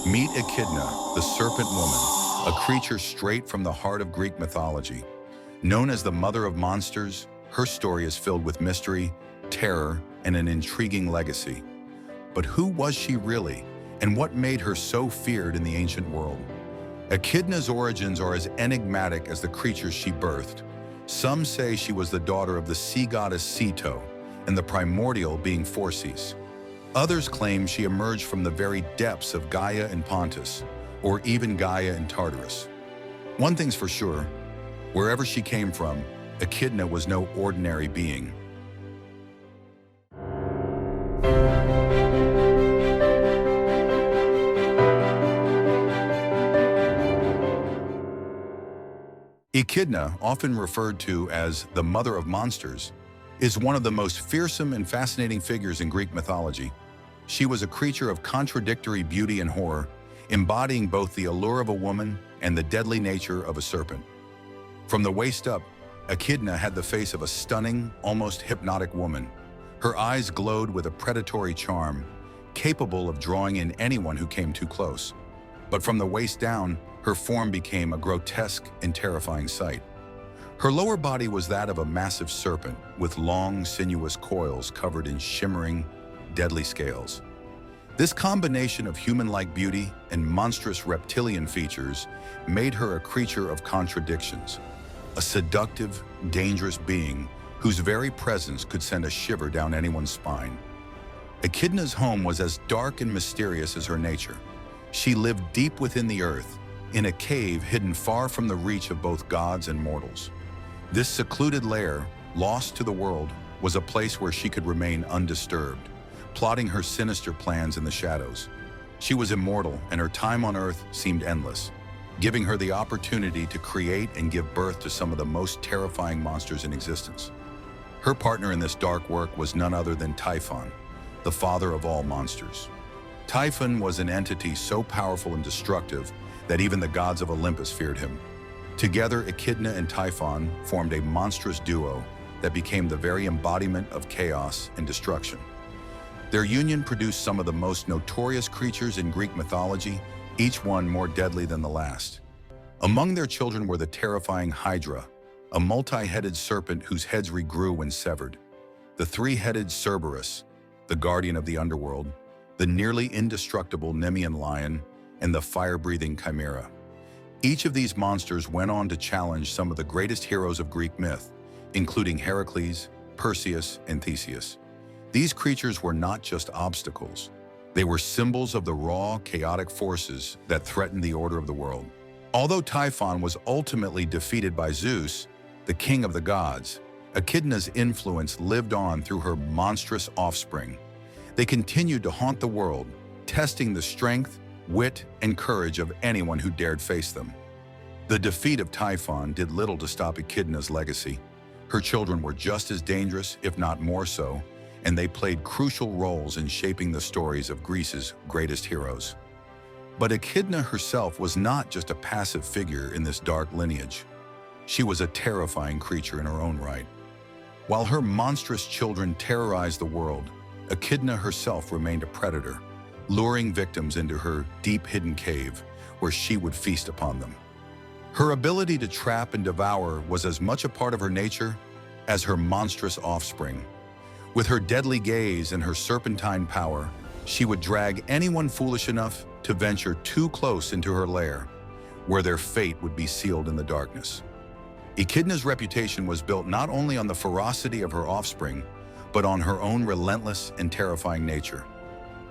Meet Echidna, the serpent woman, a creature straight from the heart of Greek mythology. Known as the mother of monsters, her story is filled with mystery, terror, and an intriguing legacy. But who was she really, and what made her so feared in the ancient world? Echidna's origins are as enigmatic as the creatures she birthed. Some say she was the daughter of the sea goddess Ceto, and the primordial being Phorcys. Others claim she emerged from the very depths of Gaia in Pontus, or even Gaia in Tartarus. One thing's for sure, wherever she came from, Echidna was no ordinary being. Echidna, often referred to as the mother of monsters, is one of the most fearsome and fascinating figures in Greek mythology. She was a creature of contradictory beauty and horror, embodying both the allure of a woman and the deadly nature of a serpent. From the waist up, Echidna had the face of a stunning, almost hypnotic woman. Her eyes glowed with a predatory charm, capable of drawing in anyone who came too close. But from the waist down, her form became a grotesque and terrifying sight. Her lower body was that of a massive serpent with long, sinuous coils covered in shimmering, deadly scales. This combination of human-like beauty and monstrous reptilian features made her a creature of contradictions, a seductive, dangerous being whose very presence could send a shiver down anyone's spine. Echidna's home was as dark and mysterious as her nature. She lived deep within the earth, in a cave hidden far from the reach of both gods and mortals. This secluded lair, lost to the world, was a place where she could remain undisturbed, plotting her sinister plans in the shadows. She was immortal, and her time on Earth seemed endless, giving her the opportunity to create and give birth to some of the most terrifying monsters in existence. Her partner in this dark work was none other than Typhon, the father of all monsters. Typhon was an entity so powerful and destructive that even the gods of Olympus feared him. Together, Echidna and Typhon formed a monstrous duo that became the very embodiment of chaos and destruction. Their union produced some of the most notorious creatures in Greek mythology, each one more deadly than the last. Among their children were the terrifying Hydra, a multi-headed serpent whose heads regrew when severed, the three-headed Cerberus, the guardian of the underworld, the nearly indestructible Nemean Lion, and the fire-breathing Chimera. Each of these monsters went on to challenge some of the greatest heroes of Greek myth, including Heracles, Perseus, and Theseus. These creatures were not just obstacles. They were symbols of the raw, chaotic forces that threatened the order of the world. Although Typhon was ultimately defeated by Zeus, the king of the gods, Echidna's influence lived on through her monstrous offspring. They continued to haunt the world, testing the strength, wit, and courage of anyone who dared face them. The defeat of Typhon did little to stop Echidna's legacy. Her children were just as dangerous, if not more so, and they played crucial roles in shaping the stories of Greece's greatest heroes. But Echidna herself was not just a passive figure in this dark lineage. She was a terrifying creature in her own right. While her monstrous children terrorized the world, Echidna herself remained a predator, luring victims into her deep hidden cave where she would feast upon them. Her ability to trap and devour was as much a part of her nature as her monstrous offspring. With her deadly gaze and her serpentine power, she would drag anyone foolish enough to venture too close into her lair, where their fate would be sealed in the darkness. Echidna's reputation was built not only on the ferocity of her offspring, but on her own relentless and terrifying nature.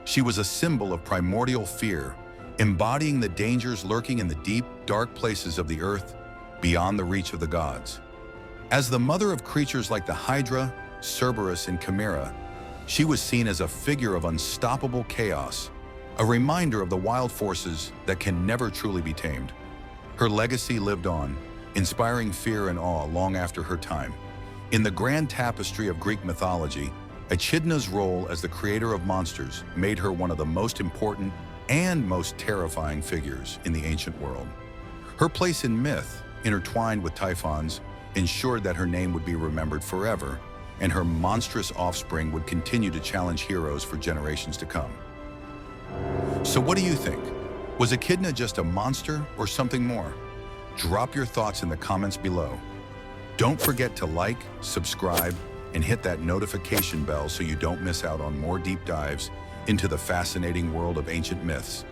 She was a symbol of primordial fear, embodying the dangers lurking in the deep, dark places of the earth, beyond the reach of the gods. As the mother of creatures like the Hydra, Cerberus, and Chimera, she was seen as a figure of unstoppable chaos, a reminder of the wild forces that can never truly be tamed. Her legacy lived on, inspiring fear and awe long after her time. In the grand tapestry of Greek mythology, Echidna's role as the creator of monsters made her one of the most important and most terrifying figures in the ancient world. Her place in myth, intertwined with Typhon's, ensured that her name would be remembered forever, and her monstrous offspring would continue to challenge heroes for generations to come. So what do you think? Was Echidna just a monster or something more? Drop your thoughts in the comments below. Don't forget to like, subscribe, and hit that notification bell so you don't miss out on more deep dives into the fascinating world of ancient myths.